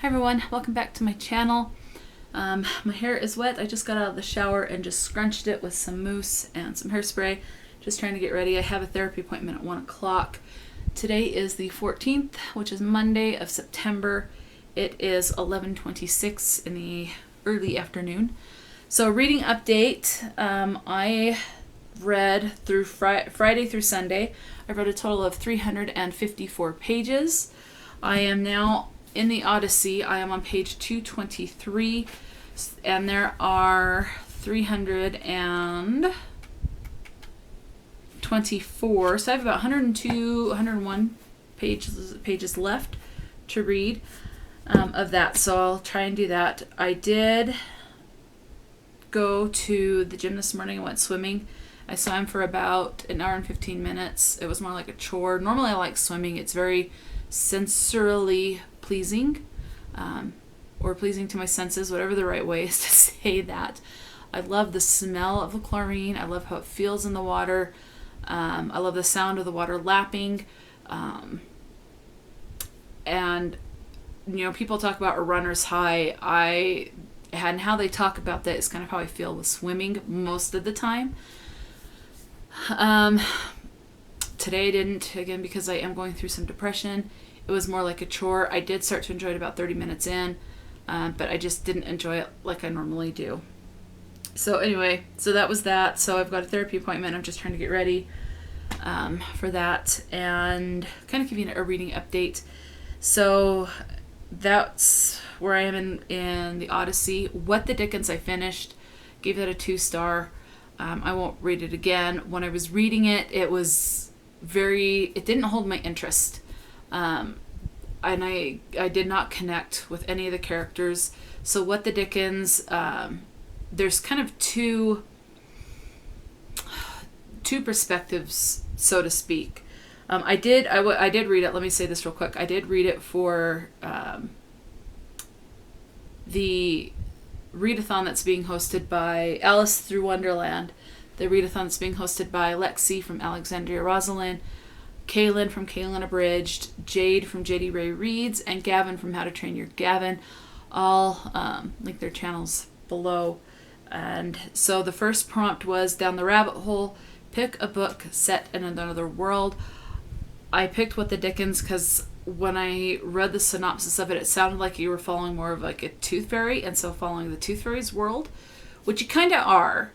Hi everyone, welcome back to my channel. My hair is wet. I just got out of the shower and just scrunched it with some mousse and some hairspray. Just trying to get ready. I have a therapy appointment at 1 o'clock. Today is the 14th, which is Monday of September. It is 11:26 in the early afternoon. So reading update, I read through Friday through Sunday. I read a total of 354 pages. I am now in the Odyssey. I am on page 223, and there are 324, so I have about 102, 101 pages left to read of that, so I'll try and do that. I did go to the gym this morning and went swimming. I swam for about an hour and 15 minutes. It was more like a chore. Normally I like swimming. It's very sensorily pleasing, or pleasing to my senses, whatever the right way is to say that. I love the smell of the chlorine. I love how it feels in the water. I love the sound of the water lapping. And, you know, people talk about a runner's high. And how they talk about that is kind of how I feel with swimming most of the time. Today I didn't, again, because I am going through some depression. It was more like a chore. I did start to enjoy it about 30 minutes in, but I just didn't enjoy it like I normally do. So anyway, so that was that. So I've got a therapy appointment. I'm just trying to get ready for that and kind of giving a reading update. So that's where I am in the Odyssey. What the Dickens I finished. Gave that a 2-star. I won't read it again. When I was reading it, it didn't hold my interest. And I did not connect with any of the characters. So what the Dickens, there's kind of two perspectives, so to speak. I did read it. Let me say this real quick. I did read it for the readathon that's being hosted by Alice Through Wonderland. The readathon that's being hosted by Lexi from Alexandria Rosalind, Kaylin from Kaylin Abridged, Jade from JD Ray Reads, and Gavin from How to Train Your Gavin. All link their channels below. And so the first prompt was down the rabbit hole, pick a book set in another world. I picked What the Dickens because when I read the synopsis of it, it sounded like you were following more of like a tooth fairy, and so following the tooth fairy's world, which you kind of are.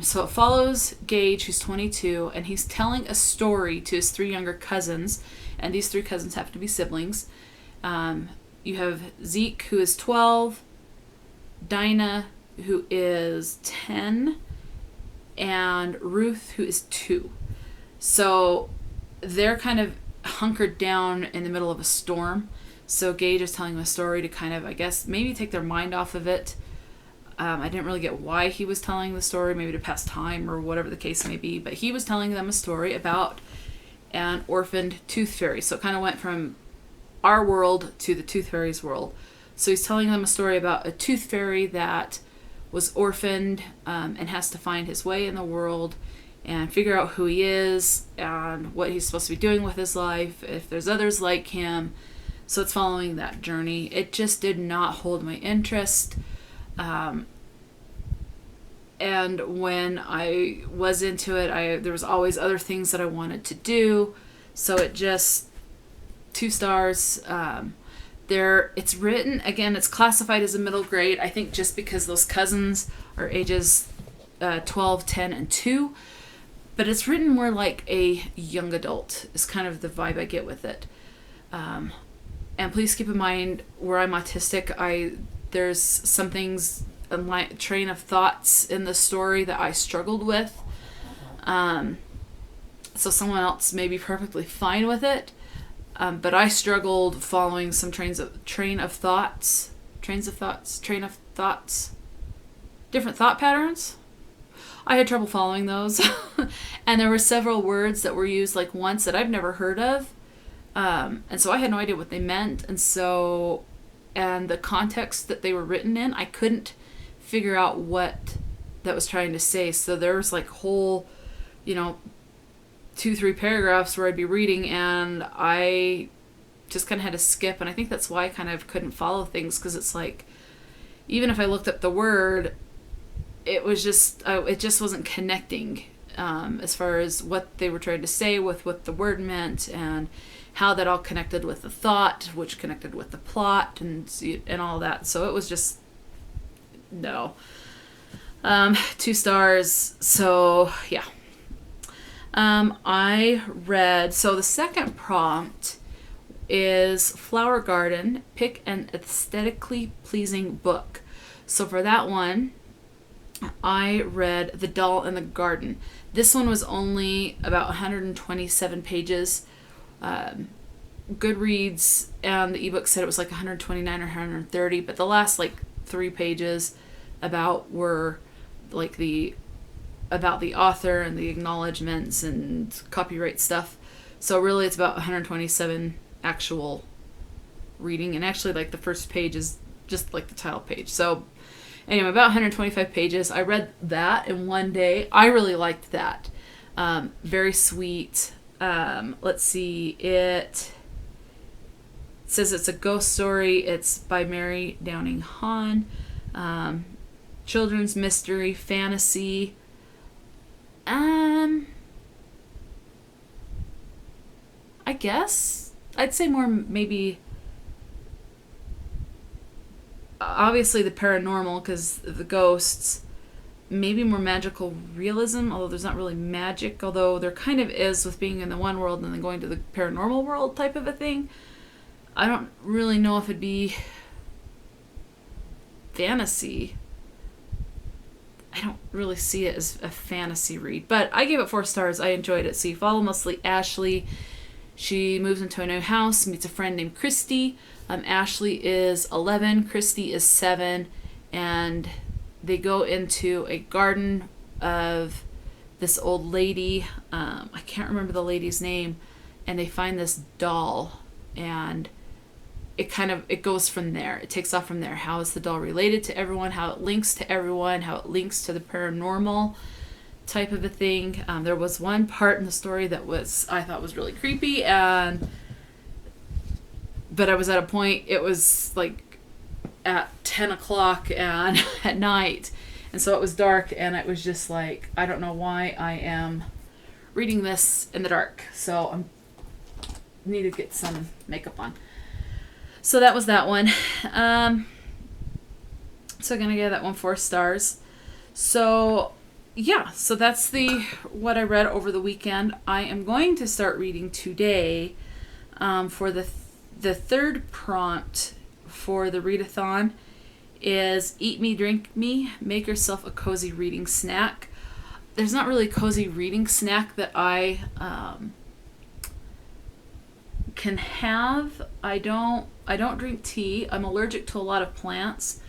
So it follows Gage, who's 22, and he's telling a story to his 3 younger cousins, and these 3 cousins have to be siblings. You have Zeke, who is 12, Dinah, who is 10, and Ruth, who is 2. So they're kind of hunkered down in the middle of a storm. So Gage is telling them a story to kind of, I guess, maybe take their mind off of it. I didn't really get why he was telling the story, maybe to pass time or whatever the case may be, but he was telling them a story about an orphaned tooth fairy. So it kind of went from our world to the tooth fairy's world. So he's telling them a story about a tooth fairy that was orphaned and has to find his way in the world and figure out who he is and what he's supposed to be doing with his life, if there's others like him. So it's following that journey. It just did not hold my interest. And when I was into it, there was always other things that I wanted to do. So it just 2 stars. It's written, again, it's classified as a middle grade. I think just because those cousins are ages 12, 10, and 2. But it's written more like a young adult is kind of the vibe I get with it. And please keep in mind, where I'm autistic, there's some things, a train of thoughts in the story that I struggled with. So someone else may be perfectly fine with it. But I struggled following some train of thoughts, different thought patterns. I had trouble following those. And there were several words that were used like once that I've never heard of. And so I had no idea what they meant. And the context that they were written in, I couldn't figure out what that was trying to say. So there was like whole, 2-3 paragraphs where I'd be reading and I just kind of had to skip, and I think that's why I kind of couldn't follow things, because it's like, even if I looked up the word, it just wasn't connecting as far as what they were trying to say with what the word meant, and how that all connected with the thought, which connected with the plot, and all that. So it was just, no. 2 stars. So yeah. I read, so the second prompt is Flower Garden, pick an aesthetically pleasing book. So for that one, I read The Doll in the Garden. This one was only about 127 pages. Goodreads and the ebook said it was like 129 or 130, but the last like 3 pages were like about the author and the acknowledgments and copyright stuff. So really it's about 127 actual reading, and actually like the first page is just like the title page. So anyway, about 125 pages. I read that in one day. I really liked that. Very sweet. Let's see. It says it's a ghost story. It's by Mary Downing Hahn. Children's mystery, fantasy. I guess I'd say more maybe, obviously the paranormal because the ghosts, maybe more magical realism, although there's not really magic, although there kind of is with being in the one world and then going to the paranormal world type of a thing. I don't really know if it'd be fantasy. I don't really see it as a fantasy read, but I gave it 4 stars. I enjoyed it. So you follow mostly Ashley. She moves into a new house, meets a friend named Christy. Ashley is 11, Christy is 7, and they go into a garden of this old lady. I can't remember the lady's name, and they find this doll, and it goes from there. It takes off from there. How is the doll related to everyone? How it links to everyone? How it links to the paranormal type of a thing. There was one part in the story that I thought was really creepy, but I was at a point, it was like at 10 o'clock and at night, and so it was dark, and it was just like, I don't know why I am reading this in the dark, so I need to get some makeup on. So that was that one. So I'm gonna give that one 4 stars. So yeah, so that's what I read over the weekend. I am going to start reading today for the third prompt for the readathon is Eat Me, Drink Me, Make Yourself a Cozy Reading Snack. There's not really a cozy reading snack that I can have. I don't drink tea. I'm allergic to a lot of plants,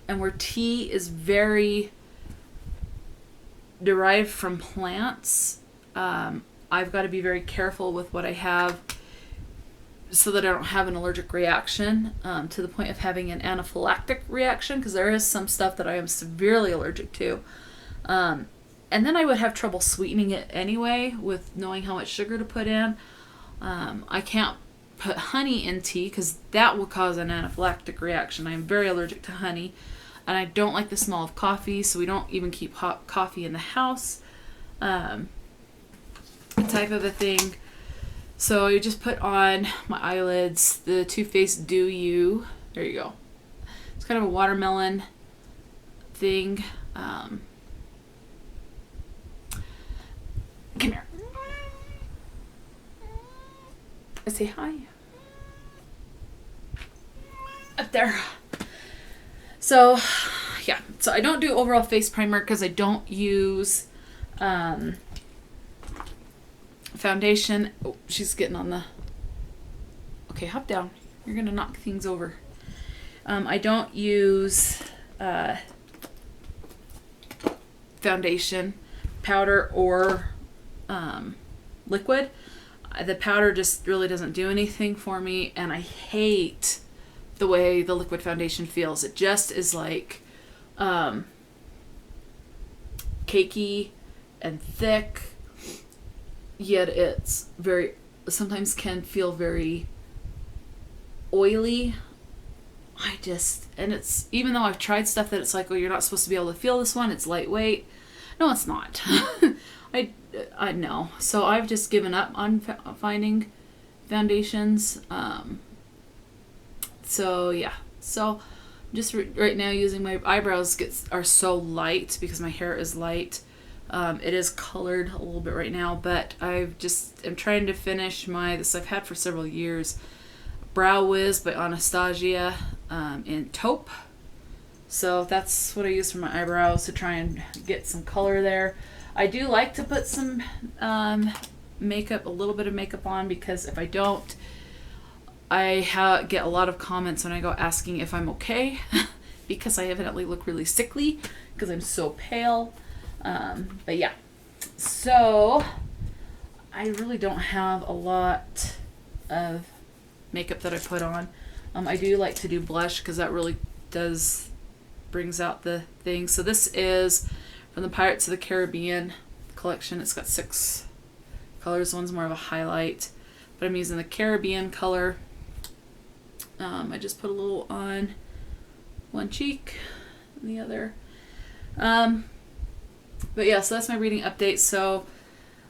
and where tea is very derived from plants, I've got to be very careful with what I have so that I don't have an allergic reaction, to the point of having an anaphylactic reaction, because there is some stuff that I am severely allergic to. And then I would have trouble sweetening it anyway with knowing how much sugar to put in. I can't put honey in tea because that will cause an anaphylactic reaction. I am very allergic to honey, and I don't like the smell of coffee, so we don't even keep hot coffee in the house, type of a thing. So you just put on my eyelids the Too Faced Do You. There you go. It's kind of a watermelon thing. Come here. Say hi. Up there. So, yeah. So I don't do overall face primer because I don't use foundation. Oh, she's getting on the... Okay, hop down. You're going to knock things over. I don't use foundation, powder, or liquid. The powder just really doesn't do anything for me, and I hate the way the liquid foundation feels. It just is like cakey and thick, yet it's sometimes can feel very oily. And it's, even though I've tried stuff that it's like, oh, you're not supposed to be able to feel this one, it's lightweight. No, it's not. I know. So I've just given up on finding foundations. So yeah. So just right now using my eyebrows are so light because my hair is light. It is colored a little bit right now, but I'm trying to finish this I've had for several years. Brow Wiz by Anastasia in taupe. So that's what I use for my eyebrows to try and get some color there. I do like to put some makeup, a little bit of makeup on, because if I don't, I get a lot of comments when I go asking if I'm okay because I evidently look really sickly because I'm so pale. But yeah, so I really don't have a lot of makeup that I put on. I do like to do blush because that really brings out the thing. So this is from the Pirates of the Caribbean collection. It's got 6 colors. One's more of a highlight, but I'm using the Caribbean color. I just put a little on one cheek and the other. But yeah, so that's my reading update. So,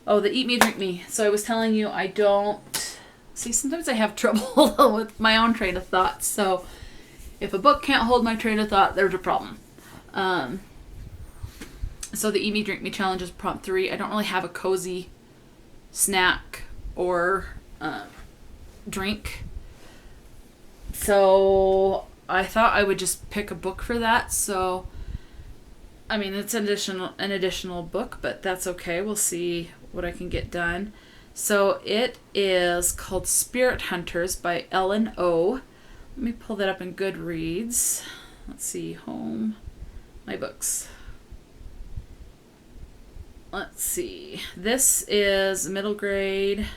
the Eat Me, Drink Me. So I was telling you I don't... See, sometimes I have trouble with my own train of thought. So if a book can't hold my train of thought, there's a problem. So the Eat Me, Drink Me challenge is prompt 3. I don't really have a cozy snack or drink. So I thought I would just pick a book for that. So, I mean, it's an additional book, but that's okay. We'll see what I can get done. So it is called Spirit Hunters by Ellen O. Let me pull that up in Goodreads. Let's see, home, my books. Let's see. This is middle grade.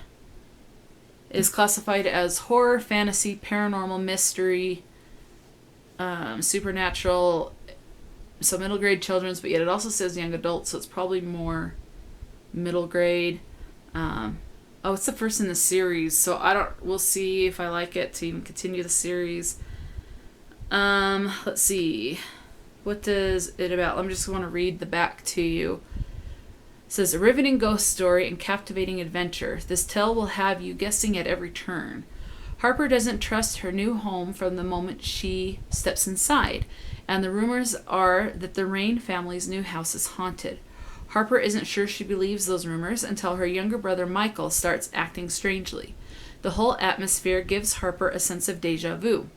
Is classified as horror, fantasy, paranormal, mystery, supernatural. So middle grade children's, but yet it also says young adults, so it's probably more middle grade. It's the first in the series, so we'll see if I like it to even continue the series. Let's see. What does it about? I'm just going to read the back to you. It says, a riveting ghost story and captivating adventure. This tale will have you guessing at every turn. Harper doesn't trust her new home from the moment she steps inside, and the rumors are that the Rain family's new house is haunted. Harper isn't sure she believes those rumors until her younger brother Michael starts acting strangely. The whole atmosphere gives Harper a sense of déjà vu,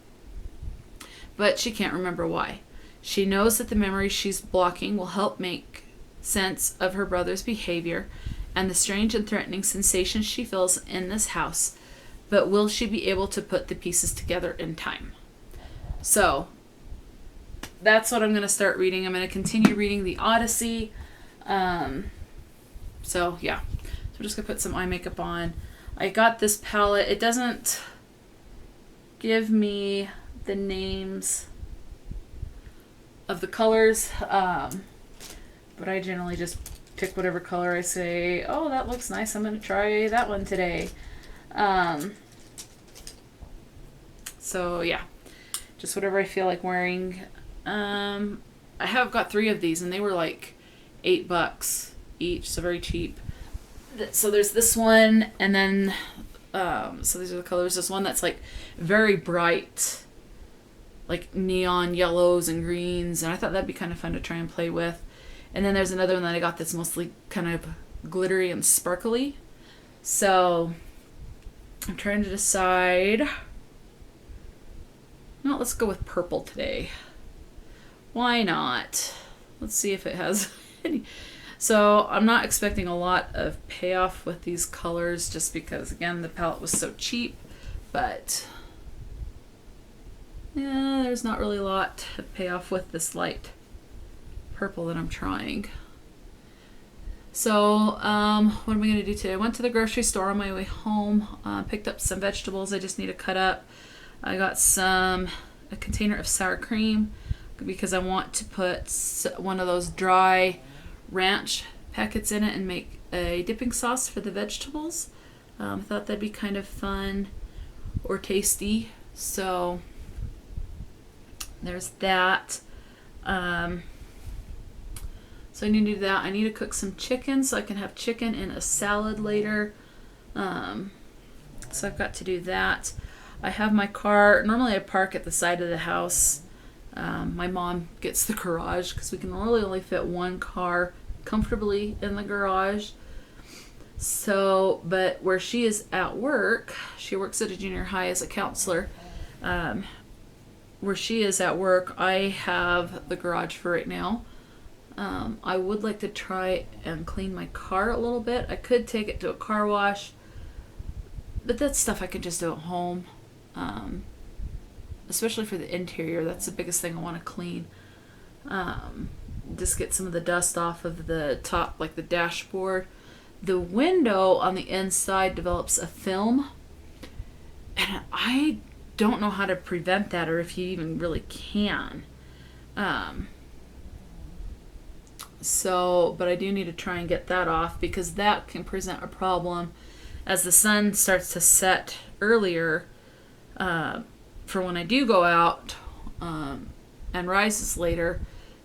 but she can't remember why. She knows that the memories she's blocking will help make sense of her brother's behavior and the strange and threatening sensations she feels in this house, but will she be able to put the pieces together in time? So that's what I'm going to start reading. I'm going to continue reading the Odyssey. So yeah, so I'm just gonna put some eye makeup on. I got this palette. It doesn't give me the names of the colors, but I generally just pick whatever color I say, oh, that looks nice, I'm gonna try that one today. So yeah, just whatever I feel like wearing. I have got 3 of these, and they were like $8 each, so very cheap. So there's this one, and then so these are the colors. This one that's like very bright, like neon yellows and greens, and I thought that'd be kind of fun to try and play with. And then there's another one that I got that's mostly kind of glittery and sparkly. So I'm trying to decide. No, let's go with purple today. Why not? Let's see if it has any. So I'm not expecting a lot of payoff with these colors just because, again, the palette was so cheap. But yeah, there's not really a lot of payoff with this light purple that I'm trying. So what am I going to do today? I went to the grocery store on my way home, picked up some vegetables I just need to cut up. I got a container of sour cream because I want to put one of those dry ranch packets in it and make a dipping sauce for the vegetables. I thought that'd be kind of fun or tasty So there's that. So I need to do that. I need to cook some chicken so I can have chicken in a salad later. So I've got to do that. I have my car. Normally I park at the side of the house. My mom gets the garage because we can really only fit one car comfortably in the garage. So, but where she is at work, she works at a junior high as a counselor. Where she is at work, I have the garage for right now. I would like to try and clean my car a little bit. I could take it to a car wash, but that's stuff I can just do at home. Especially for the interior, that's the biggest thing I want to clean. Just get some of the dust off of the top, like the dashboard. The window on the inside develops a film, and I don't know how to prevent that, or if you even really can. But I do need to try and get that off, because that can present a problem as the sun starts to set earlier. For when I do go out and rises later,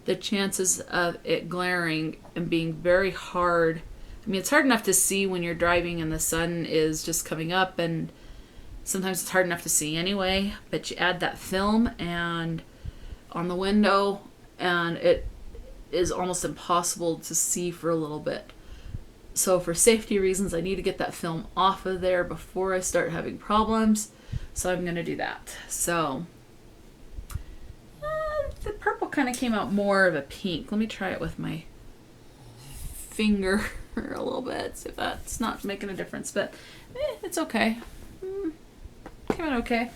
the chances of it glaring and being very hard. I mean, it's hard enough to see when you're driving and the sun is just coming up, and sometimes it's hard enough to see anyway, but you add that film and on the window, and it is almost impossible to see for a little bit. So for safety reasons, I need to get that film off of there before I start having problems. So I'm going to do that. So the purple kind of came out more of a pink. Let me try it with my finger a little bit, see if that's not making a difference, but it's okay. Came out okay.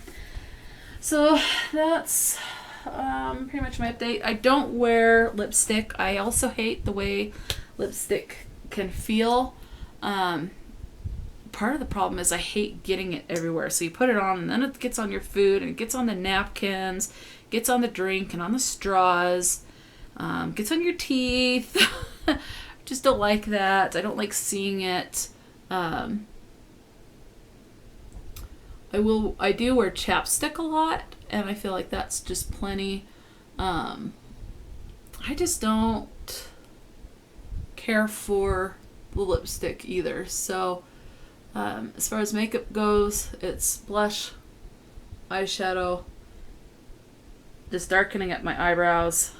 So that's pretty much my update. I don't wear lipstick. I also hate the way lipstick can feel. Part of the problem is I hate getting it everywhere. So you put it on and then it gets on your food and it gets on the napkins, gets on the drink and on the straws, gets on your teeth. Just don't like that. I don't like seeing it. I do wear chapstick a lot, and I feel like that's just plenty. I just don't care for the lipstick either. So as far as makeup goes, it's blush, eyeshadow, just darkening up my eyebrows,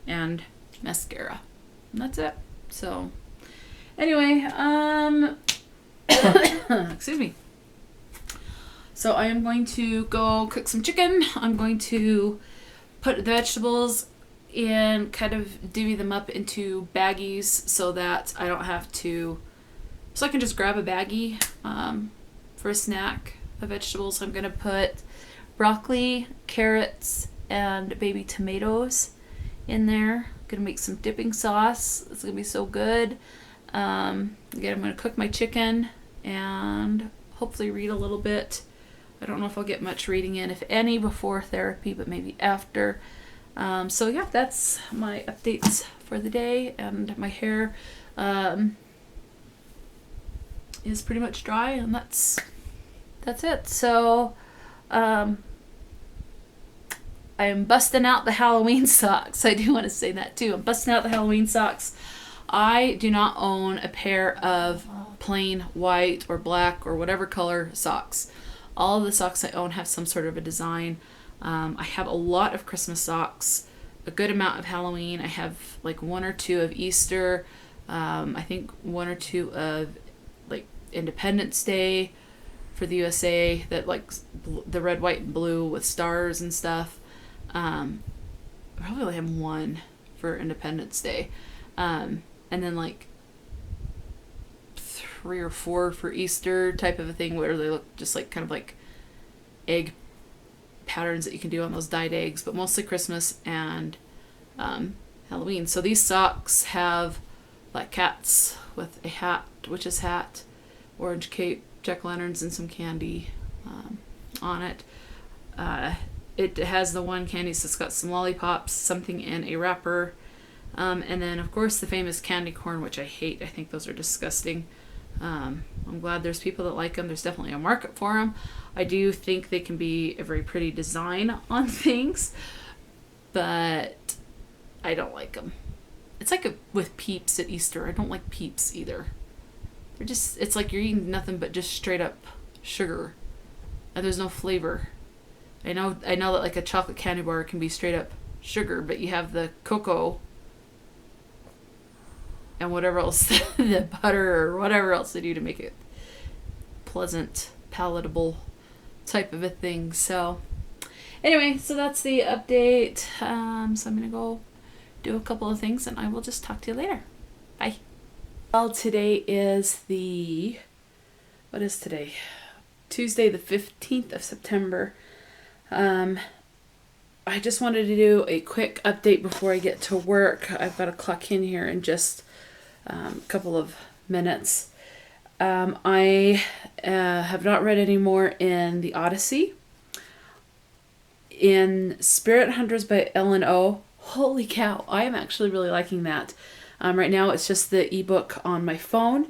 and mascara. And that's it. So anyway, excuse me. So I am going to go cook some chicken. I'm going to put the vegetables in, kind of divvy them up into baggies so that I don't have to, so I can just grab a baggie for a snack of vegetables. I'm going to put broccoli, carrots, and baby tomatoes in there. I'm going to make some dipping sauce. It's going to be so good. Again, I'm going to cook my chicken and hopefully read a little bit. I don't know if I'll get much reading in, if any, before therapy, but maybe after. So yeah, that's my updates for the day, and my hair is pretty much dry, and that's it. So I am busting out the Halloween socks. I do want to say that too. I'm busting out the Halloween socks. I do not own a pair of plain white or black or whatever color socks. All of the socks I own have some sort of a design. I have a lot of Christmas socks, a good amount of Halloween. I have like one or two of Easter. I think one or two of like Independence Day for the USA, that like the red, white, and blue with stars and stuff. I probably only have one for Independence Day. And then like 3 or 4 for Easter type of a thing, where they look just like kind of like egg patterns that you can do on those dyed eggs, but mostly Christmas and Halloween. So these socks have black cats with a hat, witch's hat, orange cape, jack-o'-lanterns, and some candy on it. It has the one candy, so it's got some lollipops, something in a wrapper, and then of course the famous candy corn, which I hate. I think those are disgusting. I'm glad there's people that like them. There's definitely a market for them. I do think they can be a very pretty design on things, but I don't like them. It's like with Peeps at Easter. I don't like Peeps either. They're just, it's like you're eating nothing but just straight up sugar, and there's no flavor. I know that like a chocolate candy bar can be straight up sugar, but you have the cocoa and whatever else, the butter or whatever else they do to make it pleasant, palatable type of a thing. So anyway, so that's the update. So I'm going to go do a couple of things and I will just talk to you later. Bye. Well, today is what is today? Tuesday the 15th of September. I just wanted to do a quick update before I get to work. I've got to clock in here in just a couple of minutes. I have not read any more in the Odyssey. In Spirit Hunters by Ellen O. Holy cow, I am actually really liking that. Right now it's just the ebook on my phone,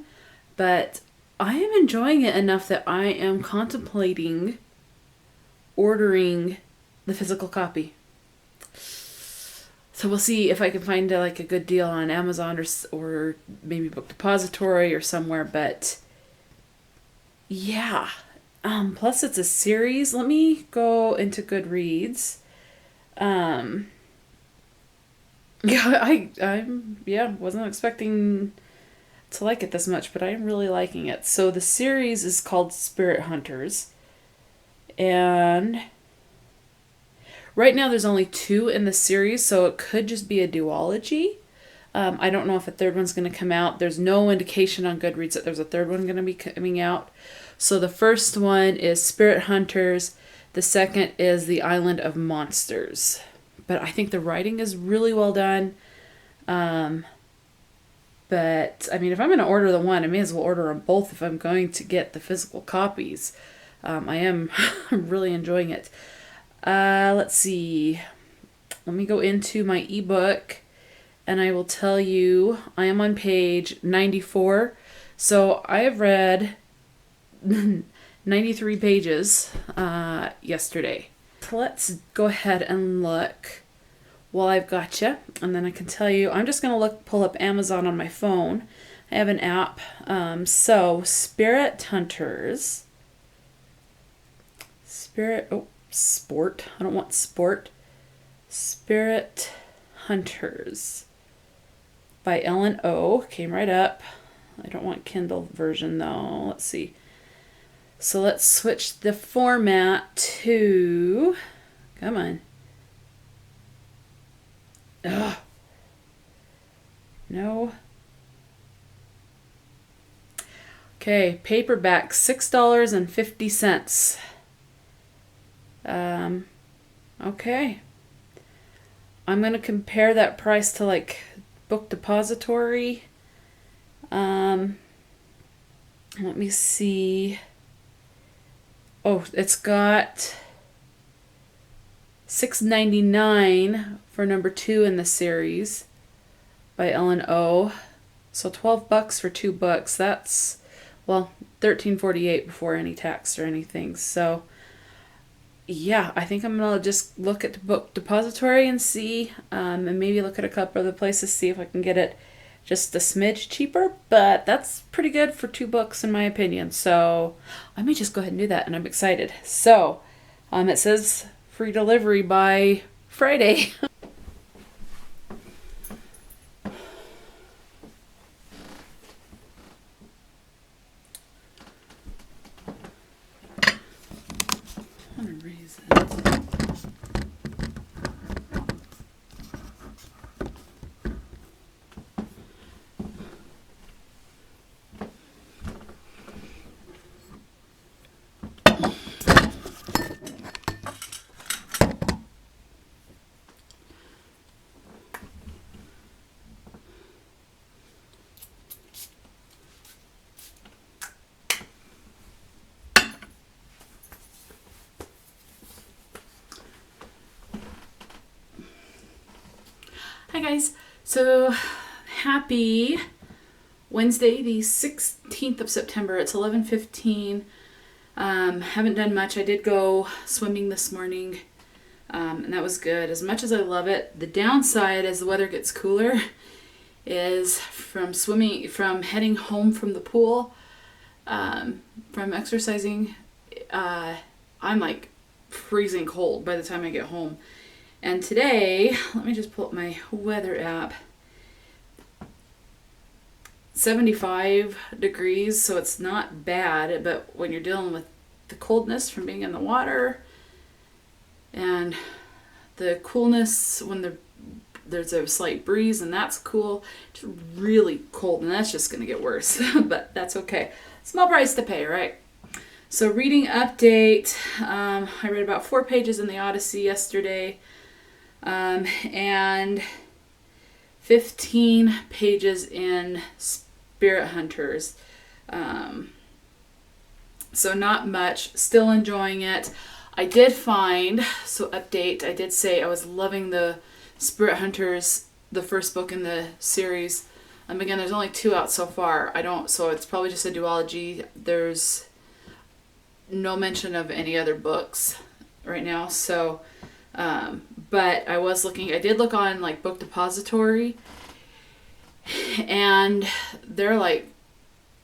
but I am enjoying it enough that I am contemplating ordering the physical copy. So we'll see if I can find a good deal on Amazon or maybe Book Depository or somewhere. But yeah, plus it's a series. Let me go into Goodreads. I wasn't expecting to like it this much, but I'm really liking it. So the series is called Spirit Hunters, and right now there's only 2 in the series, so it could just be a duology. I don't know if a third one's going to come out. There's no indication on Goodreads that there's a third one going to be coming out. So the first one is Spirit Hunters. The second is The Island of Monsters. But I think the writing is really well done. But, I mean, if I'm going to order the one, I may as well order them both if I'm going to get the physical copies. I am really enjoying it. Let's see. Let me go into my ebook and I will tell you I am on page 94. So I have read 93 pages yesterday. So let's go ahead and look while I've got you, and then I can tell you. I'm just going to pull up Amazon on my phone. I have an app. So Spirit Hunters. Sport. I don't want sport. Spirit Hunters by Ellen O. Came right up. I don't want Kindle version though. Let's see. So let's switch the format to... Come on. Ugh. No. Okay, paperback, $6.50. Okay. I'm going to compare that price to Book Depository. Let me see. Oh, it's got $6.99 for number 2 in the series by Ellen O. So $12 for 2 books. That's, well, $13.48 before any tax or anything. So yeah, I think I'm going to just look at the Book Depository and see, and maybe look at a couple other places, see if I can get it just a smidge cheaper, but that's pretty good for 2 books in my opinion. So I may just go ahead and do that, and I'm excited. So it says free delivery by Friday. Hi guys, so happy Wednesday, the 16th of September. It's 11:15. Haven't done much. I did go swimming this morning, and that was good. As much as I love it, the downside as the weather gets cooler is from heading home from the pool, from exercising, I'm like freezing cold by the time I get home. And today, let me just pull up my weather app. 75 degrees, so it's not bad, but when you're dealing with the coldness from being in the water and the coolness when there's a slight breeze, and that's cool, it's really cold, and that's just going to get worse, but that's okay. Small price to pay, right? So reading update, I read about 4 pages in the Odyssey yesterday, and 15 pages in Spirit Hunters. So not much, still enjoying it. I did find, so update, I did say I was loving the Spirit Hunters, the first book in the series. Again, there's only 2 out so far. So it's probably just a duology. There's no mention of any other books right now. So, but I did look on like Book Depository, and they're like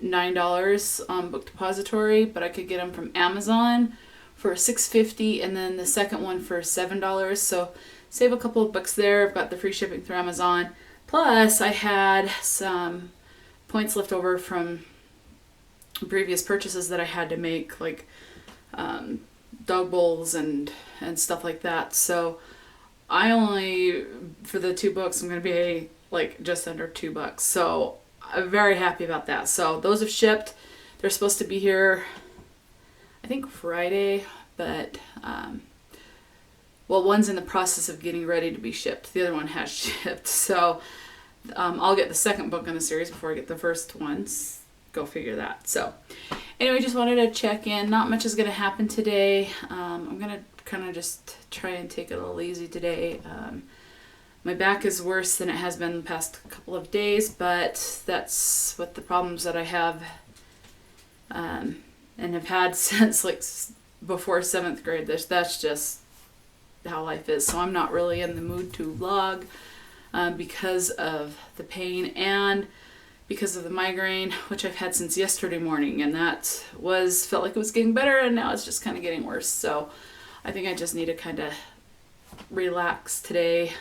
$9 on Book Depository, but I could get them from Amazon for $6.50, and then the second one for $7. So save a couple of bucks there. I've got the free shipping through Amazon. Plus, I had some points left over from previous purchases that I had to make, like dog bowls and stuff like that. So I only, for the 2 books, I'm going to be like just under $2. So I'm very happy about that. So those have shipped. They're supposed to be here, I think Friday, but one's in the process of getting ready to be shipped. The other one has shipped. So I'll get the second book in the series before I get the first ones. Go figure that. So anyway, just wanted to check in. Not much is going to happen today. I'm going to kind of just try and take it a little easy today. My back is worse than it has been the past couple of days, but that's what the problems that I have and have had since like before 7th grade. That's just how life is. So I'm not really in the mood to vlog because of the pain and because of the migraine, which I've had since yesterday morning, and that felt like it was getting better, and now it's just kind of getting worse. So I think I just need to kind of relax today.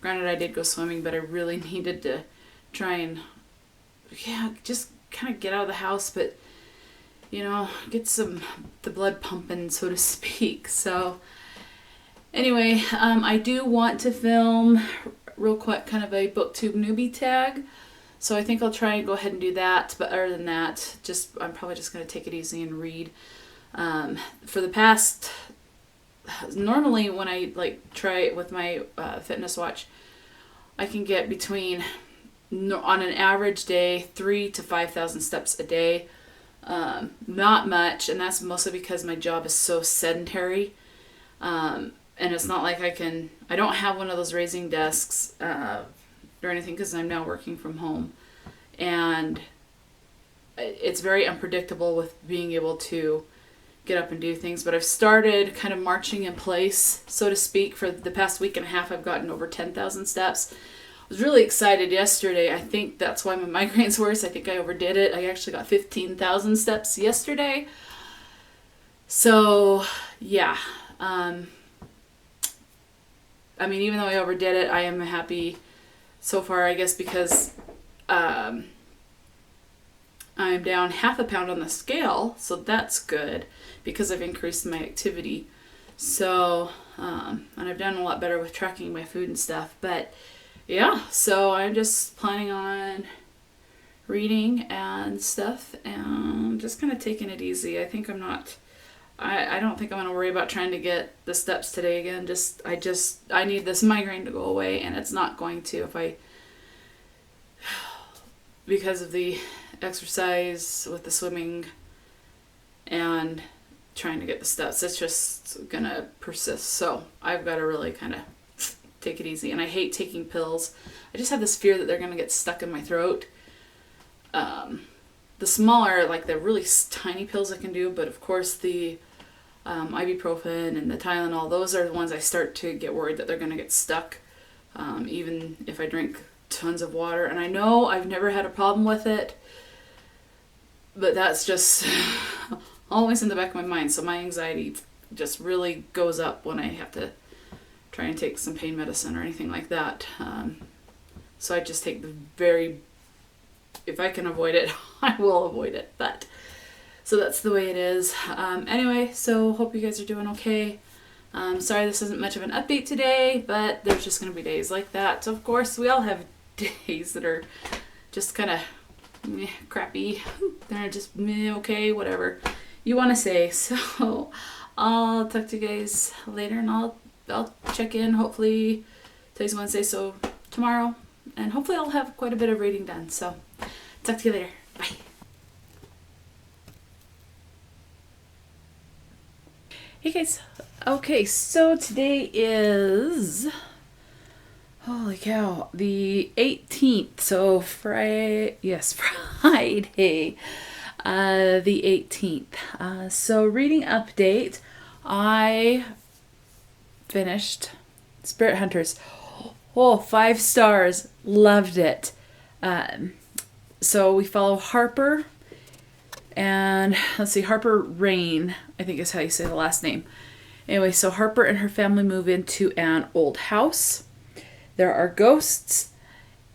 Granted, I did go swimming, but I really needed to try and just kind of get out of the house, but get the blood pumping, so to speak. So anyway, I do want to film real quick kind of a BookTube newbie tag. So I think I'll try and go ahead and do that. But other than that, I'm probably just going to take it easy and read. For the past, normally when I try it with my fitness watch, I can get between, on an average day, 3,000 to 5,000 steps a day. Not much, and that's mostly because my job is so sedentary. And it's not like I don't have one of those raising desks or anything because I'm now working from home. And it's very unpredictable with being able to get up and do things. But I've started kind of marching in place, so to speak. For the past week and a half, I've gotten over 10,000 steps. I was really excited yesterday. I think that's why my migraine's worse. I think I overdid it. I actually got 15,000 steps yesterday. So, yeah. Even though I overdid it, I am happy so far, I guess, because I'm down 0.5 pound on the scale, so that's good because I've increased my activity. So, and I've done a lot better with tracking my food and stuff. But yeah, so I'm just planning on reading and stuff and just kind of taking it easy. I think I don't think I'm going to worry about trying to get the steps today again. I need this migraine to go away, and it's not going to because of the exercise with the swimming and trying to get the steps. It's just going to persist. So I've got to really kind of take it easy. And I hate taking pills. I just have this fear that they're going to get stuck in my throat. The smaller, like the really tiny pills I can do, but of course the ibuprofen and the Tylenol, those are the ones I start to get worried that they're going to get stuck, even if I drink tons of water. And I know I've never had a problem with it, but that's just always in the back of my mind. So my anxiety just really goes up when I have to try and take some pain medicine or anything like that. So I just take if I can avoid it, I will avoid it. But so that's the way it is. Anyway, so hope you guys are doing okay. Sorry this isn't much of an update today, but there's just going to be days like that. So of course, we all have days that are just kind of crappy. They're just okay, whatever you want to say. So I'll talk to you guys later, and I'll check in. Hopefully today's Wednesday, so tomorrow, and hopefully I'll have quite a bit of reading done. So talk to you later. Bye. Hey guys. Okay, so today is, holy cow, the 18th. So Friday, the 18th. So reading update, I finished Spirit Hunters. Oh, 5 stars. Loved it. So we follow Harper and Harper Rain, I think is how you say the last name. Anyway, so Harper and her family move into an old house. There are ghosts,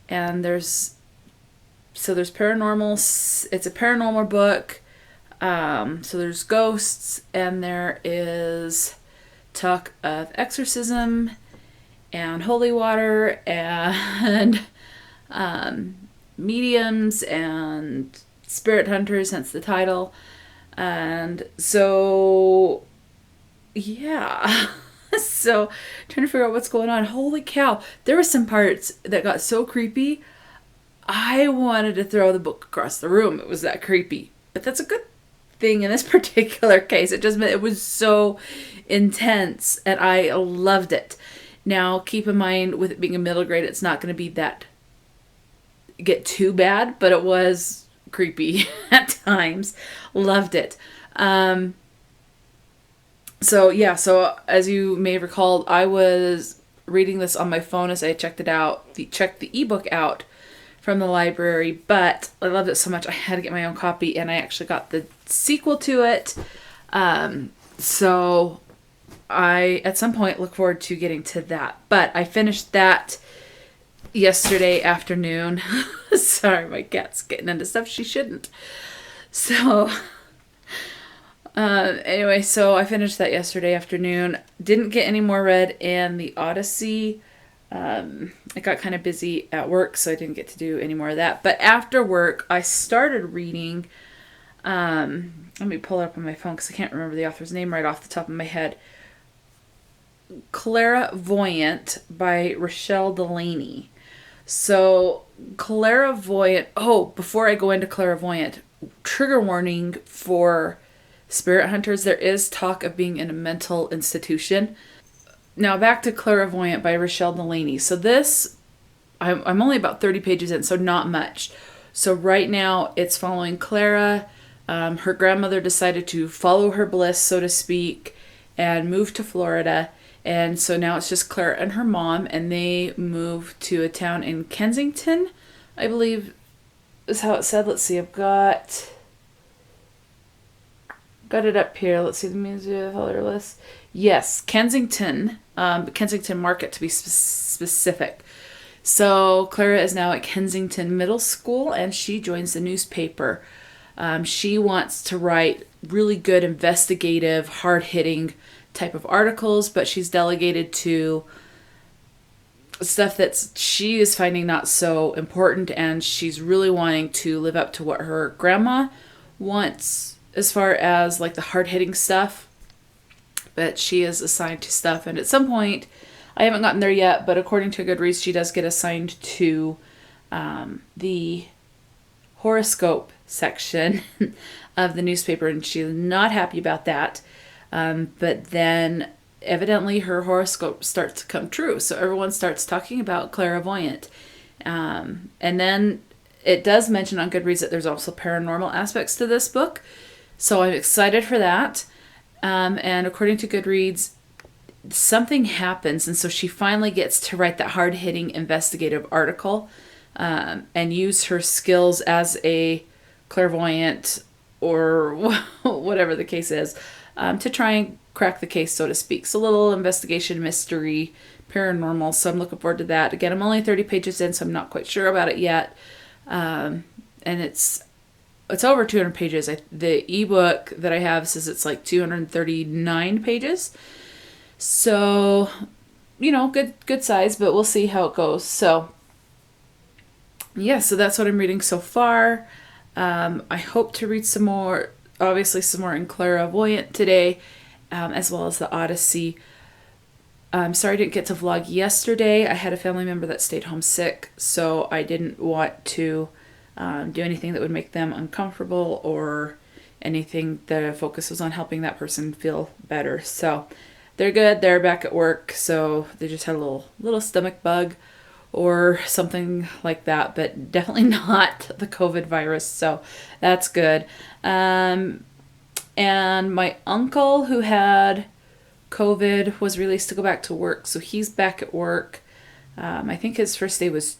and there's paranormal. It's a paranormal book. So there's ghosts, and there is talk of exorcism and holy water and mediums and spirit hunters, hence the title. And so, yeah. So trying to figure out what's going on. Holy cow. There were some parts that got so creepy. I wanted to throw the book across the room. It was that creepy. But that's a good thing in this particular case. It just meant it was so intense, and I loved it. Now, keep in mind, with it being a middle grade, it's not going to be get too bad, but it was creepy at times. Loved it. So as you may have recalled, I was reading this on my phone as I checked the ebook out from the library, but I loved it so much I had to get my own copy, and I actually got the sequel to it. So I, at some point, look forward to getting to that. But I finished that yesterday afternoon. Sorry, my cat's getting into stuff she shouldn't. So, anyway, so I finished that yesterday afternoon. Didn't get any more read in the Odyssey. I got kind of busy at work, so I didn't get to do any more of that. But after work, I started reading, let me pull it up on my phone because I can't remember the author's name right off the top of my head. Clara Voyant by Rachelle Delaney. So Clara Voyant, before I go into Clara Voyant, trigger warning for spirit hunters, there is talk of being in a mental institution. Now back to Clara Voyant by Rachelle Delaney. So this, I'm only about 30 pages in, so not much. So right now it's following Clara. Her grandmother decided to follow her bliss, so to speak, and move to Florida. And so now it's just Clara and her mom, and they move to a town in Kensington, I believe is how it said. Let's see, I've got it up here. Let's see the music list. Yes, Kensington, Kensington Market to be specific. So Clara is now at Kensington Middle School, and she joins the newspaper. She wants to write really good, investigative, hard-hitting type of articles, but she's delegated to stuff that she is finding not so important, and she's really wanting to live up to what her grandma wants as far as like the hard-hitting stuff. But she is assigned to stuff, and at some point, I haven't gotten there yet, but according to Goodreads, she does get assigned to the horoscope section of the newspaper, and she's not happy about that. But then evidently her horoscope starts to come true. So everyone starts talking about Clara Voyant. And then it does mention on Goodreads that there's also paranormal aspects to this book. So I'm excited for that. And according to Goodreads, something happens. And so she finally gets to write that hard-hitting investigative article and use her skills as a clairvoyant or whatever the case is to try and crack the case, so to speak. So a little investigation, mystery, paranormal. So I'm looking forward to that. Again, I'm only 30 pages in, so I'm not quite sure about it yet. And it's over 200 pages. The ebook that I have says it's like 239 pages. So, good size, but we'll see how it goes. So, yeah, so that's what I'm reading so far. I hope to read some more in Clara Voyant today, as well as the Odyssey. I'm sorry I didn't get to vlog yesterday. I had a family member that stayed home sick, so I didn't want to do anything that would make them uncomfortable or anything. The focus was on helping that person feel better. So they're good. They're back at work, so they just had a little stomach bug or something like that, but definitely not the COVID virus, so that's good. And my uncle, who had COVID, was released to go back to work, so he's back at work. I think his first day was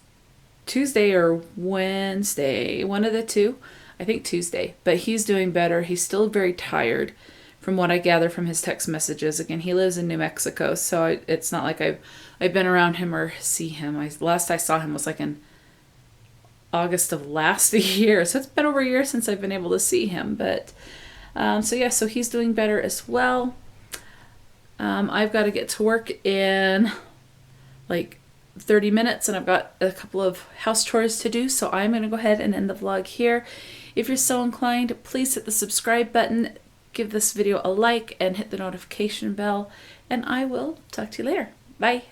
Tuesday or Wednesday, one of the two. I think Tuesday, but he's doing better. He's still very tired from what I gather from his text messages. Again, he lives in New Mexico, so it's not like I've been around him or see him. Last I saw him was like in August of last year, so it's been over a year since I've been able to see him. But so he's doing better as well. I've got to get to work in like 30 minutes, and I've got a couple of house chores to do, so I'm going to go ahead and end the vlog here. If you're so inclined, please hit the subscribe button, give this video a like, and hit the notification bell, and I will talk to you later. Bye.